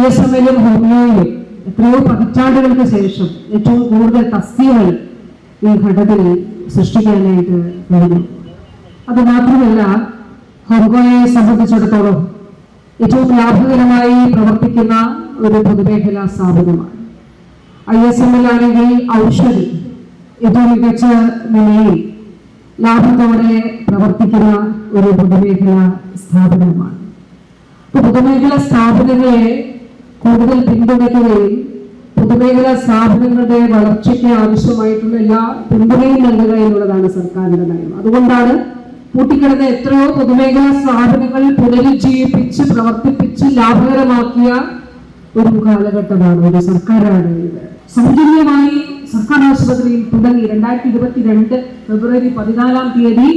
ISMലും ഹോമിയോയിലും എത്രയോ പതിറ്റാണ്ടുകൾക്ക് ശേഷം ഏറ്റവും കൂടുതൽ തസ്തികകൾ ഈ ഘട്ടത്തിൽ സൃഷ്ടിക്കാനായിട്ട് കഴിഞ്ഞു. അത് മാത്രമല്ല, ഹോങ്കോയെ സംബന്ധിച്ചിടത്തോളം ഏറ്റവും ലാഭകരമായി പ്രവർത്തിക്കുന്ന ഒരു പൊതുമേഖലാ സ്ഥാപനമാണ്. ISMലാണെങ്കിൽ ഔഷധി ഏറ്റവും മികച്ച നിലയിൽ ലാഭത്തോടെ പ്രവർത്തിക്കുന്ന ഒരു പൊതുമേഖലാ സ്ഥാപനമാണ്. പൊതുമേഖലാ സ്ഥാപനങ്ങളെ കൂടുതൽ പിന്തുണയ്ക്കുകയും പൊതുമേഖലാ സ്ഥാപനങ്ങളുടെ വളർച്ചയ്ക്ക് ആവശ്യമായിട്ടുള്ള എല്ലാ പിന്തുണയും നൽകുക എന്നുള്ളതാണ് സർക്കാരിന്റെ നയം. അതുകൊണ്ടാണ് പൂട്ടിക്കിടന്ന എത്രയോ പൊതുമേഖലാ സ്ഥാപനങ്ങൾ പുനരുജ്ജീവിപ്പിച്ച് പ്രവർത്തിപ്പിച്ച് ലാഭകരമാക്കിയ ഒരു കാലഘട്ടമാണ്, ഒരു സർക്കാരാണ് ഇത്. സൗജന്യമായി സർക്കാർ ആശുപത്രിയിൽ തുടങ്ങി 2022 ഫെബ്രുവരി 14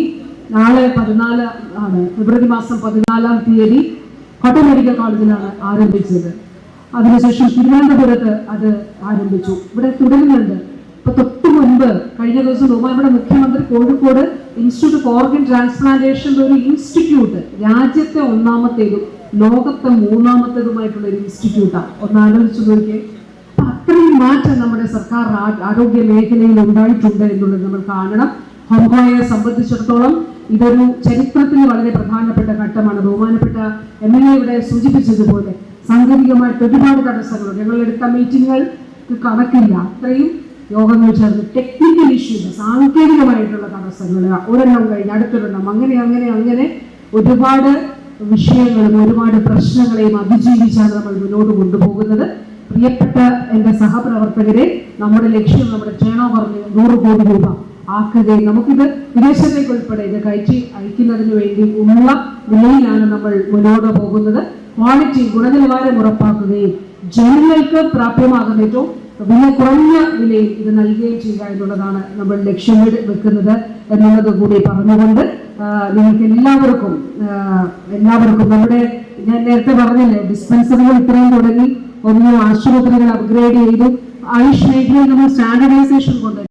നാളെ 14 ആണ്, ഫെബ്രുവരി മാസം 14 കോട്ടയം മെഡിക്കൽ കോളേജിലാണ് ആരംഭിച്ചത്. അതിനുശേഷം തിരുവനന്തപുരത്ത് അത് ആരംഭിച്ചു. ഇവിടെ തുടരുന്നുണ്ട്. ഇപ്പൊ തൊട്ടു മുൻപ് കഴിഞ്ഞ ദിവസം നമ്മുടെ മുഖ്യമന്ത്രി Kozhikode institute of organ transplantation ഒരു ഇൻസ്റ്റിറ്റ്യൂട്ട്, രാജ്യത്തെ 1ാമത്തേതും ലോകത്തെ 3ാമത്തേതുമായിട്ടുള്ള ഒരു ഇൻസ്റ്റിറ്റ്യൂട്ടാണ്. ഒന്ന് ആലോചിച്ചു നോക്കിയേ. അപ്പൊ അത്രയും മാറ്റം നമ്മുടെ സർക്കാർ ആരോഗ്യ മേഖലയിൽ ഉണ്ടായിട്ടുണ്ട് എന്നുള്ളത് നമ്മൾ കാണണം. ഹോങ്കോയെ സംബന്ധിച്ചിടത്തോളം ഇതൊരു ചരിത്രത്തിൽ വളരെ പ്രധാനപ്പെട്ട ഘട്ടമാണ്. ബഹുമാനപ്പെട്ട MLA ഇവിടെ സൂചിപ്പിച്ചതുപോലെ സാങ്കേതികമായിട്ട് ഒരുപാട് തടസ്സങ്ങളുണ്ട്. ഞങ്ങളെടുത്ത മീറ്റിങ്ങുകൾക്ക് കണക്കില്ല, അത്രയും യോഗങ്ങൾ ചേർന്ന് ടെക്നിക്കൽ ഇഷ്യൂസ്, സാങ്കേതികമായിട്ടുള്ള തടസ്സങ്ങൾ ഒരെണ്ണം കഴിഞ്ഞ് അടുത്തൊരെണ്ണം, അങ്ങനെ ഒരുപാട് വിഷയങ്ങളും ഒരുപാട് പ്രശ്നങ്ങളെയും അതിജീവിച്ചാണ് നമ്മൾ മുന്നോട്ട് കൊണ്ടുപോകുന്നത്. പ്രിയപ്പെട്ട എൻ്റെ സഹപ്രവർത്തകരെ, നമ്മുടെ ലക്ഷ്യം നമ്മുടെ ടേൺ ഓവർ 100 കോടി രൂപ ആക്കുകയും നമുക്കിത് വിദേശത്തേക്ക് ഉൾപ്പെടെ ഇത് കയറ്റി അയക്കുന്നതിന് വേണ്ടി ഉള്ള നിലയിലാണ് നമ്മൾ മുന്നോട്ട് പോകുന്നത്. ക്വാളിറ്റി, ഗുണനിലവാരം ഉറപ്പാക്കുകയും ജനങ്ങൾക്ക് പ്രാപ്യമാകുന്ന ഏറ്റവും വില കുറഞ്ഞ വിലയിൽ ഇത് നൽകുകയും ചെയ്യുക എന്നുള്ളതാണ് നമ്മൾ ലക്ഷ്യം വെക്കുന്നത് എന്നുള്ളത് കൂടി പറഞ്ഞുകൊണ്ട് നിങ്ങൾക്ക് എല്ലാവർക്കും നമ്മുടെ ഞാൻ നേരത്തെ പറഞ്ഞില്ലേ, ഡിസ്പെൻസറികൾ ഇത്രയും തുടങ്ങി, ഒന്ന് ആശുപത്രികൾ അപ്ഗ്രേഡ് ചെയ്തു, ആയുഷ് മേഖലയിൽ നമ്മൾ സ്റ്റാൻഡർഡൈസേഷൻ കൊണ്ടുവരും.